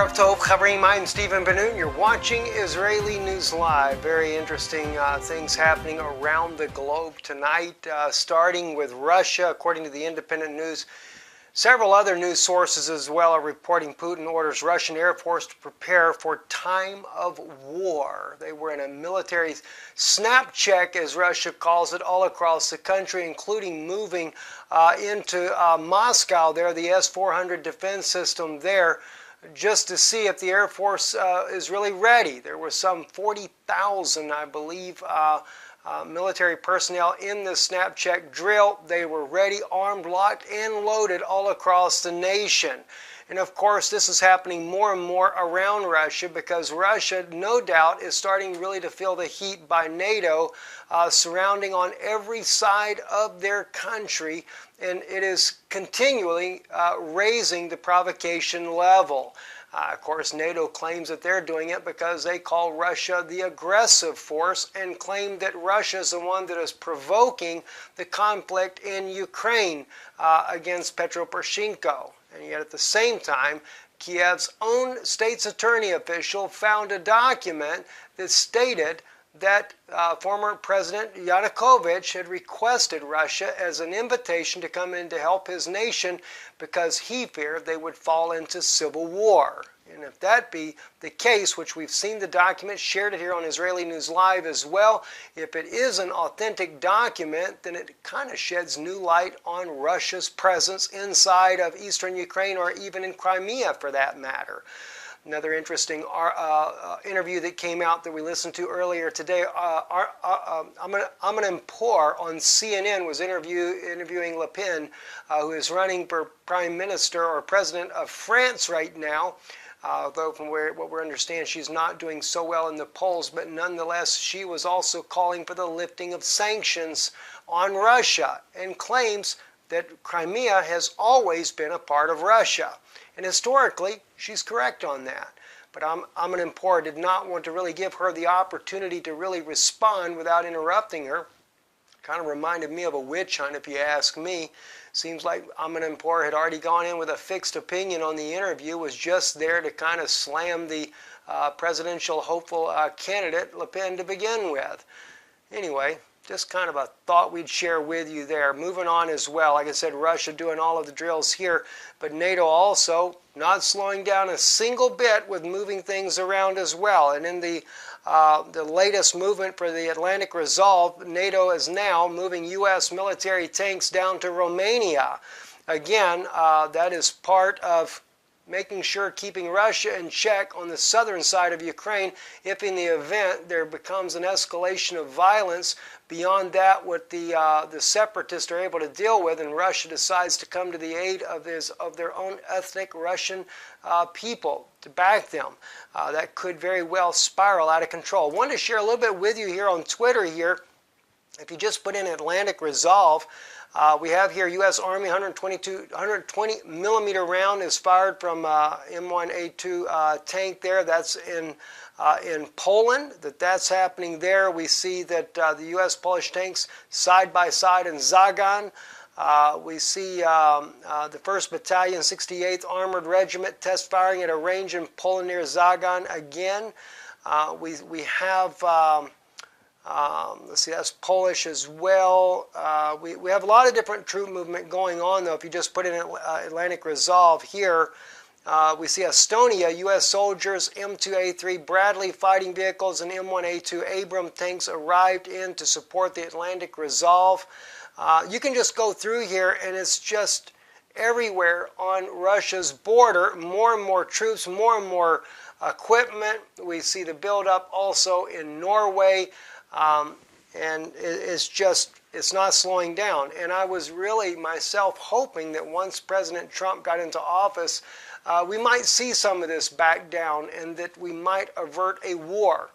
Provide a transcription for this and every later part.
Erev Tov, Chavrim, I'm Stephen Ben-Nun. You're watching Israeli News Live. Very interesting things happening around the globe tonight, starting with Russia. According to the Independent News, several other news sources as well are reporting Putin orders Russian Air Force to prepare for time of war. They were in a military snap check, as Russia calls it, all across the country, including moving into Moscow there, the S-400 defense system there, just to see if the Air Force is really ready. There were some 40,000, I believe, military personnel in the snap check drill. They were ready, armed, locked, and loaded all across the nation. And of course, this is happening more and more around Russia because Russia, no doubt, is starting really to feel the heat by NATO surrounding on every side of their country, and it is continually raising the provocation level. Of course, NATO claims that they're doing it because they call Russia the aggressive force and claim that Russia is the one that is provoking the conflict in Ukraine against Petro Poroshenko. And yet at the same time, Kiev's own state's attorney official found a document that stated that former President Yanukovych had requested Russia as an invitation to come in to help his nation because he feared they would fall into civil war. And if that be the case, which we've seen the document, shared it here on Israeli News Live as well, if it is an authentic document, then it kind of sheds new light on Russia's presence inside of eastern Ukraine or even in Crimea for that matter. Another interesting interview that came out that we listened to earlier today, Amin Pour on CNN was interviewing Le Pen, who is running for Prime Minister or President of France right now. Though from what we understand, she's not doing so well in the polls, but nonetheless, she was also calling for the lifting of sanctions on Russia and claims that Crimea has always been a part of Russia. And historically, she's correct on that. But Amin Pour did not want to really give her the opportunity to really respond without interrupting her. Kind of reminded me of a witch hunt, if you ask me. Seems like Amin Pour had already gone in with a fixed opinion on the interview, was just there to kind of slam the presidential hopeful candidate, Le Pen, to begin with. Anyway, just kind of a thought we'd share with you there. Moving on as well, like I said, Russia doing all of the drills here, but NATO also not slowing down a single bit with moving things around as well. And in the latest movement for the Atlantic Resolve, NATO is now moving U.S. military tanks down to Romania. Again, that is part of making sure keeping Russia in check on the southern side of Ukraine if in the event there becomes an escalation of violence beyond that what the separatists are able to deal with, and Russia decides to come to the aid of their own ethnic Russian people to back them. That could very well spiral out of control. I wanted to share a little bit with you here on Twitter here. If you just put in Atlantic Resolve, we have here U.S. Army 120 millimeter round is fired from M1A2 tank there. That's in Poland. That's happening there. We see that the U.S. Polish tanks side by side in Zagan. We see the 1st Battalion, 68th Armored Regiment test firing at a range in Poland near Zagan again. We have let's see, that's Polish as well. We have a lot of different troop movement going on, though. If you just put in Atlantic Resolve here, we see Estonia, U.S. soldiers, M2A3 Bradley fighting vehicles, and M1A2 Abram tanks arrived in to support the Atlantic Resolve. You can just go through here, and it's just everywhere on Russia's border. More and more troops, more and more equipment. We see the buildup also in Norway. And it's not slowing down. And I was really myself hoping that once President Trump got into office, we might see some of this back down and that we might avert a war.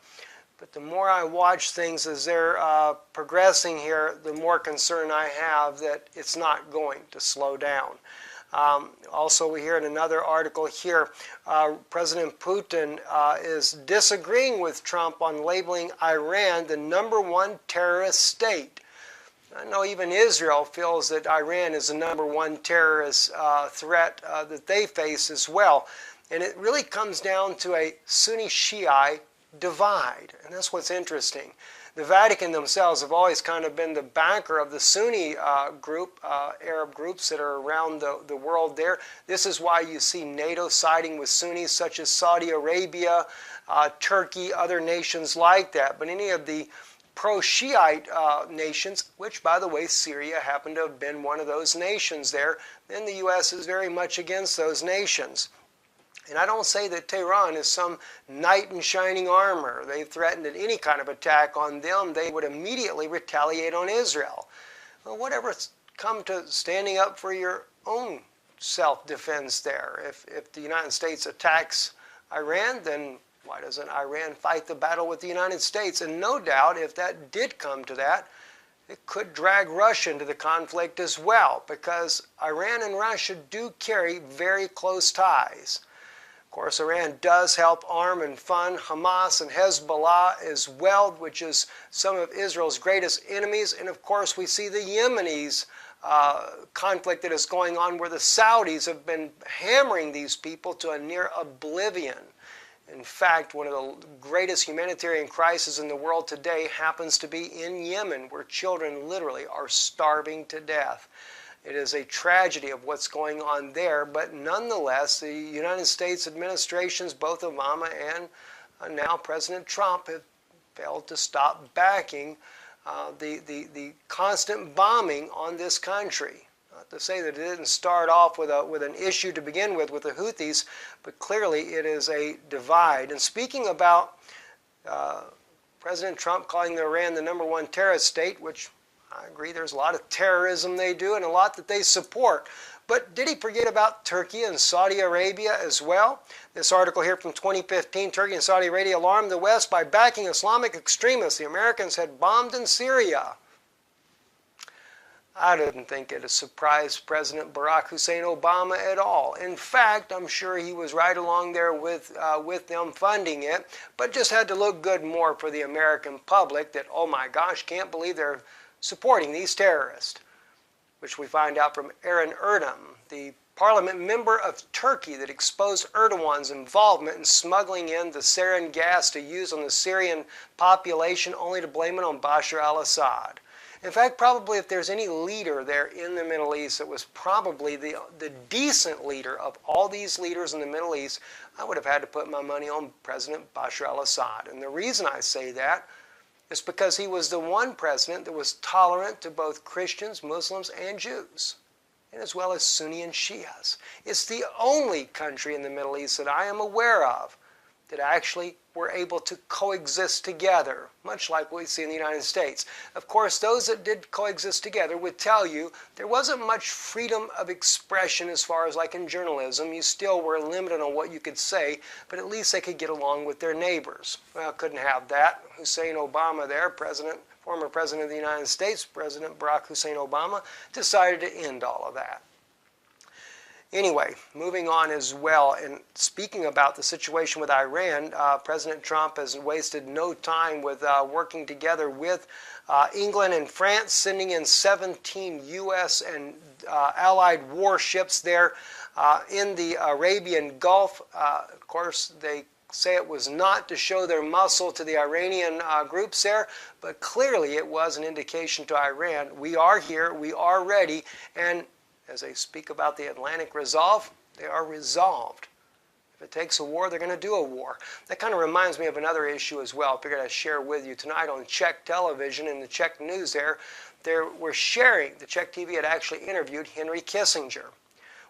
But the more I watch things as they're progressing here, the more concern I have that it's not going to slow down. Also, we hear in another article here, President Putin is disagreeing with Trump on labeling Iran the #1 terrorist state. I know even Israel feels that Iran is the #1 terrorist threat that they face as well. And it really comes down to a Sunni-Shiite divide. And that's what's interesting. The Vatican themselves have always kind of been the backer of the Sunni group, Arab groups that are around the world there. This is why you see NATO siding with Sunnis such as Saudi Arabia, Turkey, other nations like that. But any of the pro-Shiite nations, which, by the way, Syria happened to have been one of those nations there, then the U.S. is very much against those nations. And I don't say that Tehran is some knight in shining armor. They've threatened that any kind of attack on them, they would immediately retaliate on Israel. Well, whatever's come to standing up for your own self-defense there. If the United States attacks Iran, then why doesn't Iran fight the battle with the United States? And no doubt, if that did come to that, it could drag Russia into the conflict as well, because Iran and Russia do carry very close ties. Of course, Iran does help arm and fund Hamas and Hezbollah as well, which is some of Israel's greatest enemies. And of course, we see the Yemenis conflict that is going on, where the Saudis have been hammering these people to a near oblivion. In fact, one of the greatest humanitarian crises in the world today happens to be in Yemen, where children literally are starving to death. It is a tragedy of what's going on there, but nonetheless, the United States administrations, both Obama and now President Trump, have failed to stop backing the constant bombing on this country. Not to say that it didn't start off with an issue to begin with the Houthis, but clearly it is a divide. And speaking about President Trump calling Iran the #1 terrorist state, which I agree there's a lot of terrorism they do and a lot that they support. But did he forget about Turkey and Saudi Arabia as well? This article here from 2015, Turkey and Saudi Arabia alarmed the West by backing Islamic extremists the Americans had bombed in Syria. I didn't think it surprised President Barack Hussein Obama at all. In fact, I'm sure he was right along there with them funding it, but just had to look good more for the American public that, oh my gosh, can't believe they're supporting these terrorists, which we find out from Eren Erdem, the parliament member of Turkey that exposed Erdogan's involvement in smuggling in the sarin gas to use on the Syrian population, only to blame it on Bashar al-Assad. In fact, probably if there's any leader there in the Middle East, it was probably the decent leader of all these leaders in the Middle East. I would have had to put my money on President Bashar al-Assad. And the reason I say that is because he was the one president that was tolerant to both Christians, Muslims, and Jews, and as well as Sunni and Shias. It's the only country in the Middle East that I am aware of that actually were able to coexist together, much like what we see in the United States. Of course, those that did coexist together would tell you there wasn't much freedom of expression as far as like in journalism. You still were limited on what you could say, but at least they could get along with their neighbors. Well, couldn't have that. Hussein Obama there, former president of the United States, President Barack Hussein Obama, decided to end all of that. Anyway, moving on as well, and speaking about the situation with Iran, President Trump has wasted no time with working together with England and France, sending in 17 U.S. and allied warships there in the Arabian Gulf. Of course, they say it was not to show their muscle to the Iranian groups there, but clearly it was an indication to Iran, we are here, we are ready, and as they speak about the Atlantic Resolve, they are resolved. If it takes a war, they're going to do a war. That kind of reminds me of another issue as well. I figured I'd share with you tonight on Czech television and the Czech news there. They were sharing, the Czech TV had actually interviewed Henry Kissinger.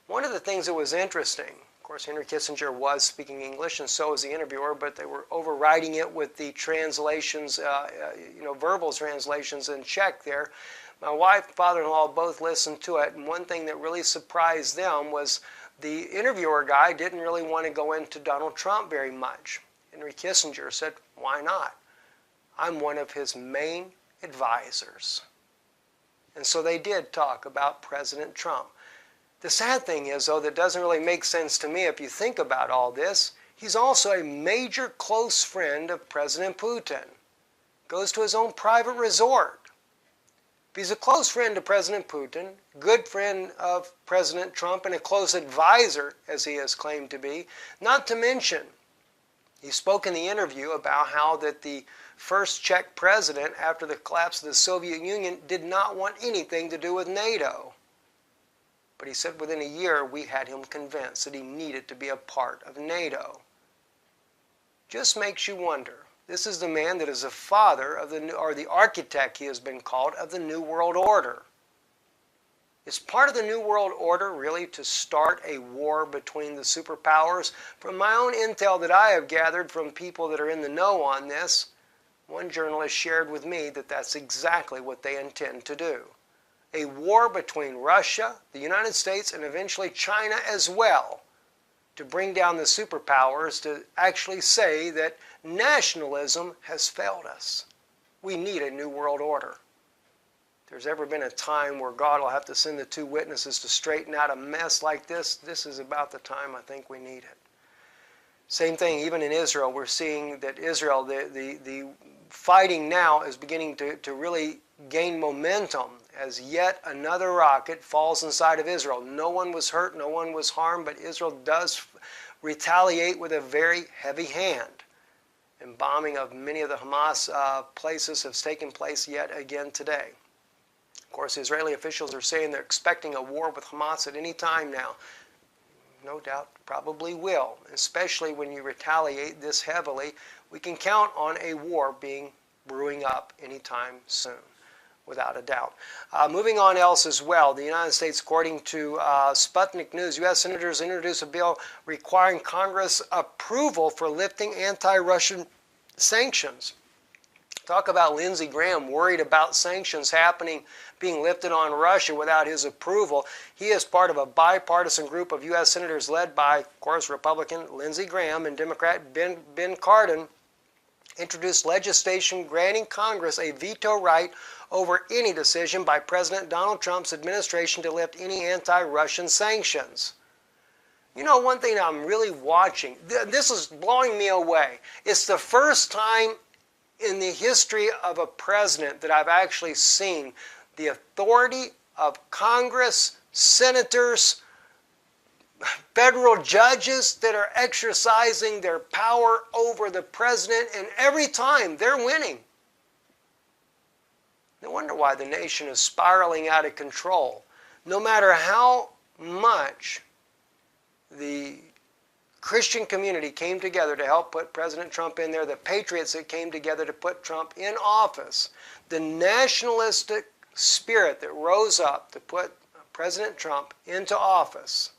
One of the things that was interesting, of course, Henry Kissinger was speaking English, and so was the interviewer, but they were overriding it with the translations, verbal translations in Czech there. My wife and father-in-law both listened to it, and one thing that really surprised them was the interviewer guy didn't really want to go into Donald Trump very much. Henry Kissinger said, why not? I'm one of his main advisors. And so they did talk about President Trump. The sad thing is, though, that doesn't really make sense to me if you think about all this, he's also a major close friend of President Putin. Goes to his own private resort. He's a close friend to President Putin, good friend of President Trump, and a close advisor, as he has claimed to be. Not to mention, he spoke in the interview about how that the first Czech president after the collapse of the Soviet Union did not want anything to do with NATO. But he said within a year we had him convinced that he needed to be a part of NATO. Just makes you wonder. This is the man that is the father of the architect, he has been called, of the New World Order. Is part of the New World Order really to start a war between the superpowers? From my own intel that I have gathered from people that are in the know on this, one journalist shared with me that that's exactly what they intend to do. A war between Russia, the United States, and eventually China as well, to bring down the superpowers to actually say that nationalism has failed us. We need a new world order. If there's ever been a time where God will have to send the two witnesses to straighten out a mess like this, this is about the time I think we need it. Same thing, even in Israel, we're seeing that Israel, the fighting now is beginning to really gain momentum as yet another rocket falls inside of Israel. No one was hurt, no one was harmed, but Israel does retaliate with a very heavy hand. And bombing of many of the Hamas places has taken place yet again today. Of course, Israeli officials are saying they're expecting a war with Hamas at any time now. No doubt, probably will, especially when you retaliate this heavily. We can count on a war brewing up anytime soon, without a doubt. Moving on else as well, the United States, according to Sputnik News, U.S. senators introduced a bill requiring Congress approval for lifting anti-Russian sanctions. Talk about Lindsey Graham worried about sanctions being lifted on Russia without his approval. He is part of a bipartisan group of U.S. senators led by, of course, Republican Lindsey Graham and Democrat Ben Cardin, introduced legislation granting Congress a veto right over any decision by President Donald Trump's administration to lift any anti-Russian sanctions. You know, one thing I'm really watching, this is blowing me away. It's the first time in the history of a president that I've actually seen the authority of Congress, senators, federal judges that are exercising their power over the president, and every time they're winning. No wonder why the nation is spiraling out of control. No matter how much the Christian community came together to help put President Trump in there, the patriots that came together to put Trump in office, the nationalistic spirit that rose up to put President Trump into office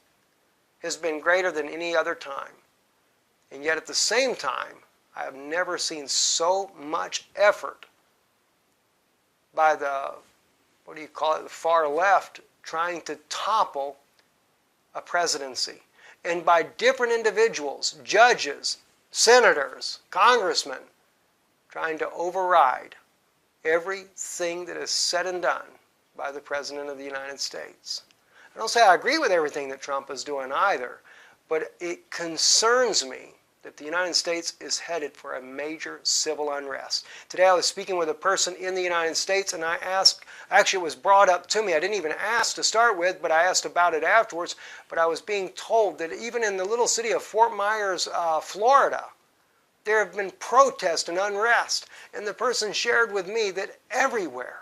has been greater than any other time. And yet at the same time, I have never seen so much effort by the, the far left trying to topple a presidency. And by different individuals, judges, senators, congressmen, trying to override everything that is said and done by the President of the United States. I don't say I agree with everything that Trump is doing either, but it concerns me that the United States is headed for a major civil unrest. Today I was speaking with a person in the United States, and I asked, actually it was brought up to me, I didn't even ask to start with, but I asked about it afterwards, but I was being told that even in the little city of Fort Myers, Florida, there have been protests and unrest. And the person shared with me that everywhere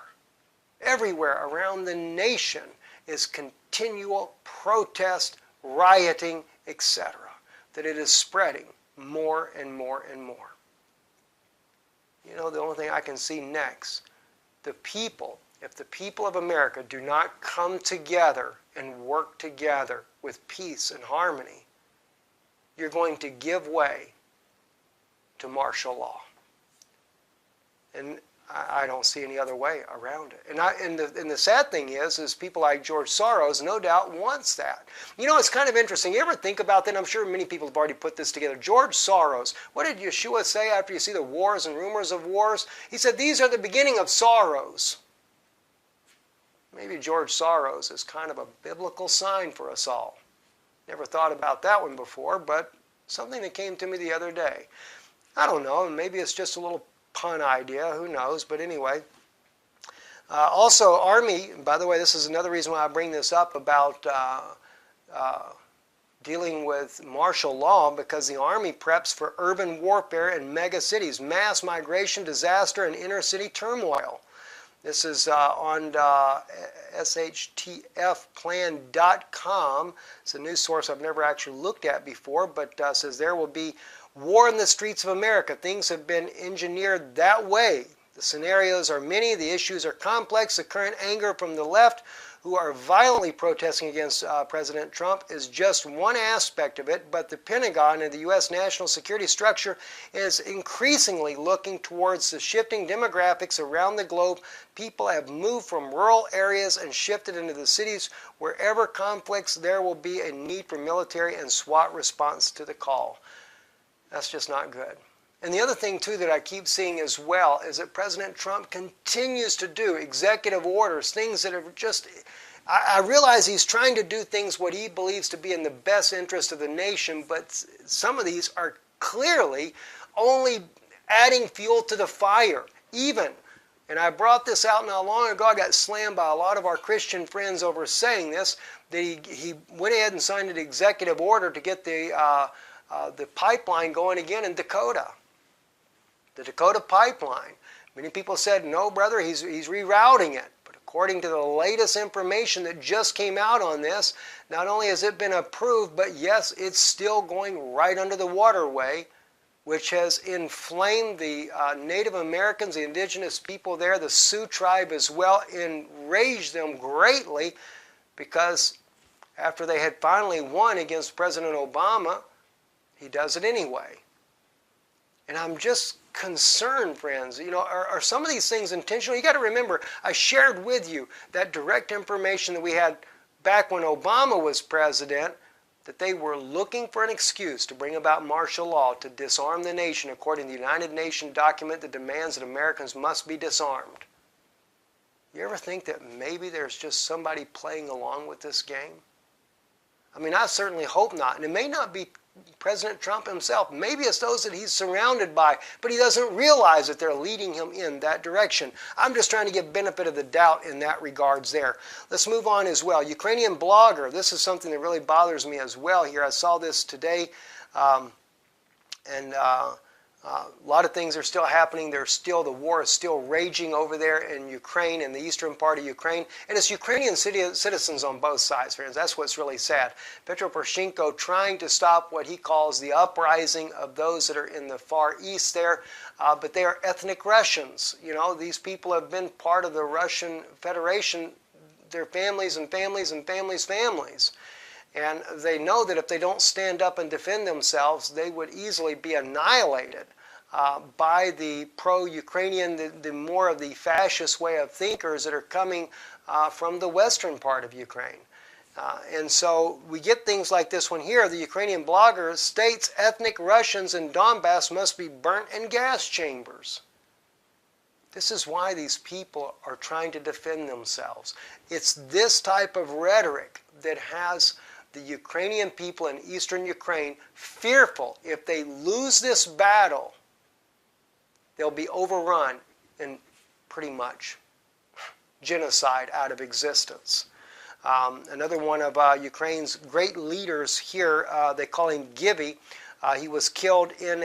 around the nation is continual protest, rioting, etc. That it is spreading more and more and more. You know, the only thing I can see next, if the people of America do not come together and work together with peace and harmony, you're going to give way to martial law. And I don't see any other way around it. And the sad thing is people like George Soros no doubt wants that. You know, it's kind of interesting. You ever think about that? I'm sure many people have already put this together. George Soros, what did Yeshua say after you see the wars and rumors of wars? He said, these are the beginning of sorrows. Maybe George Soros is kind of a biblical sign for us all. Never thought about that one before, but something that came to me the other day. I don't know, maybe it's just a little pun idea, who knows, but anyway, Also, Army, by the way, this is another reason why I bring this up about dealing with martial law, because the Army preps for urban warfare in mega cities, mass migration, disaster, and inner city turmoil. This is on shtfplan.com. It's a news source I've never actually looked at before, but says there will be war in the streets of America. Things have been engineered that way. The scenarios are many. The issues are complex. The current anger from the left, who are violently protesting against President Trump, is just one aspect of it, but the Pentagon and the U.S. national security structure is increasingly looking towards the shifting demographics around the globe. People have moved from rural areas and shifted into the cities. Wherever conflicts, there will be a need for military and SWAT response to the call. That's just not good. And the other thing, too, that I keep seeing as well is that President Trump continues to do executive orders, things that are just... I realize he's trying to do things what he believes to be in the best interest of the nation, but some of these are clearly only adding fuel to the fire. Even, and I brought this out not long ago, I got slammed by a lot of our Christian friends over saying this, that he went ahead and signed an executive order to get the pipeline going again in Dakota. The Dakota pipeline. Many people said, no, brother, he's rerouting it. But according to the latest information that just came out on this, not only has it been approved, but yes, it's still going right under the waterway, which has inflamed the Native Americans, the indigenous people there, the Sioux tribe as well, enraged them greatly, because after they had finally won against President Obama, he does it anyway. And I'm just concerned, friends. You know, are some of these things intentional? You got to remember, I shared with you that direct information that we had back when Obama was president, that they were looking for an excuse to bring about martial law to disarm the nation, according to the United Nations document that demands that Americans must be disarmed. You ever think that maybe there's just somebody playing along with this game? I mean, I certainly hope not. And it may not be President Trump himself. Maybe it's those that he's surrounded by, but he doesn't realize that they're leading him in that direction. I'm just trying to give benefit of the doubt in that regards there. Let's move on as well. Ukrainian blogger. This is something that really bothers me as well here. I saw this today, a lot of things are still happening. The war is still raging over there in Ukraine, in the eastern part of Ukraine. And it's Ukrainian citizens on both sides, friends. That's what's really sad. Petro Poroshenko trying to stop what he calls the uprising of those that are in the far east there. But they are ethnic Russians. You know, these people have been part of the Russian Federation, their families and families and families. And they know that if they don't stand up and defend themselves, they would easily be annihilated by the pro-Ukrainian, the more of the fascist way of thinkers that are coming from the western part of Ukraine. And so we get things like this one here. The Ukrainian blogger states ethnic Russians in Donbass must be burnt in gas chambers. This is why these people are trying to defend themselves. It's this type of rhetoric that has the Ukrainian people in eastern Ukraine fearful if they lose this battle, they'll be overrun and pretty much genocide out of existence. Another one of Ukraine's great leaders here, they call him Givy. He was killed in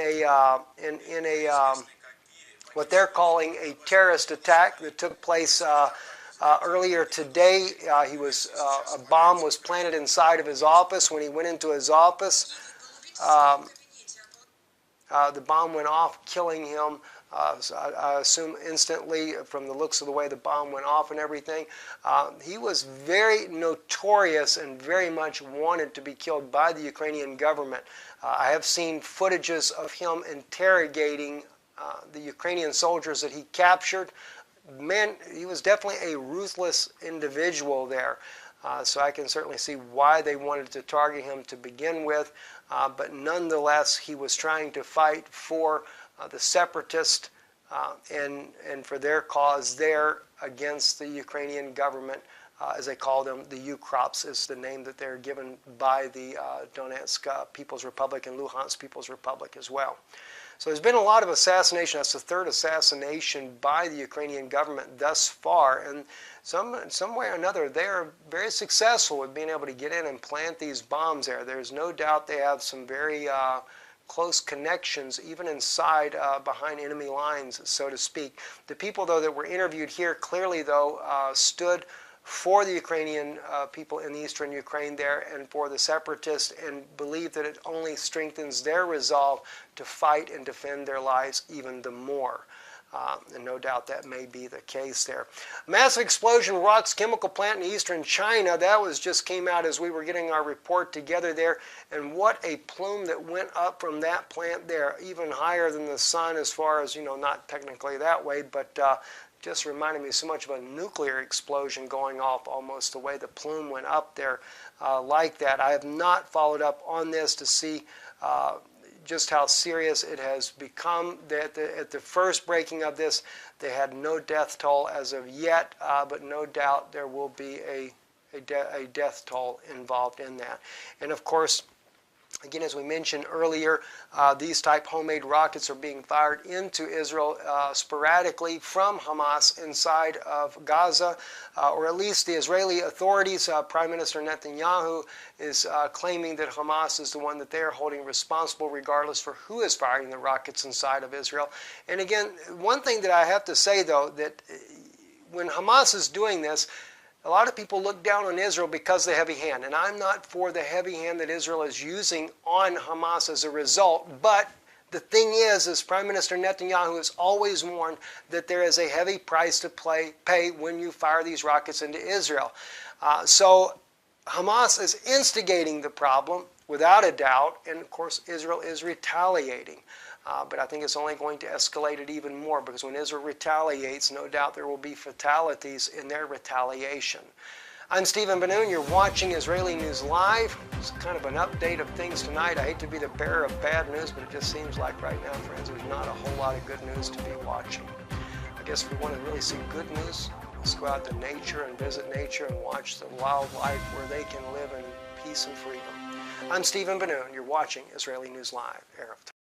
what they're calling a terrorist attack that took place earlier today. A bomb was planted inside of his office. When he went into his office, the bomb went off, killing him. I assume instantly from the looks of the way the bomb went off and everything. He was very notorious and very much wanted to be killed by the Ukrainian government. I have seen footages of him interrogating the Ukrainian soldiers that he captured. Man, he was definitely a ruthless individual there. So I can certainly see why they wanted to target him to begin with. But nonetheless, he was trying to fight for the separatists and for their cause there against the Ukrainian government, as they call them. The Ukrops is the name that they're given by the Donetsk People's Republic and Luhansk People's Republic as well. So there's been a lot of assassination. That's the third assassination by the Ukrainian government thus far. And some way or another, they are very successful with being able to get in and plant these bombs there. There's no doubt they have some very close connections, even inside, behind enemy lines, so to speak. The people, though, that were interviewed here clearly, though, stood for the Ukrainian people in eastern Ukraine there and for the separatists, and believe that it only strengthens their resolve to fight and defend their lives even the more. And no doubt that may be the case there. Massive explosion rocks chemical plant in eastern China. That just came out as we were getting our report together there. And what a plume that went up from that plant there, even higher than the sun as far as, not technically that way, but just reminded me so much of a nuclear explosion going off, almost the way the plume went up there like that. I have not followed up on this to see just how serious it has become. At the first breaking of this, they had no death toll as of yet, but no doubt there will be a death toll involved in that. And of course, again, as we mentioned earlier, these type homemade rockets are being fired into Israel sporadically from Hamas inside of Gaza, or at least the Israeli authorities. Prime Minister Netanyahu is claiming that Hamas is the one that they're holding responsible regardless for who is firing the rockets inside of Israel. And again, one thing that I have to say, though, that when Hamas is doing this, a lot of people look down on Israel because of the heavy hand, and I'm not for the heavy hand that Israel is using on Hamas as a result, but the thing is Prime Minister Netanyahu has always warned that there is a heavy price to pay when you fire these rockets into Israel. So Hamas is instigating the problem, without a doubt, and of course Israel is retaliating. But I think it's only going to escalate it even more, because when Israel retaliates, no doubt there will be fatalities in their retaliation. I'm Stephen Benoon. You're watching Israeli News Live. It's kind of an update of things tonight. I hate to be the bearer of bad news, but it just seems like right now, friends, there's not a whole lot of good news to be watching. I guess if we want to really see good news, let's go out to nature and visit nature and watch the wildlife where they can live in peace and freedom. I'm Stephen Benoon. You're watching Israeli News Live.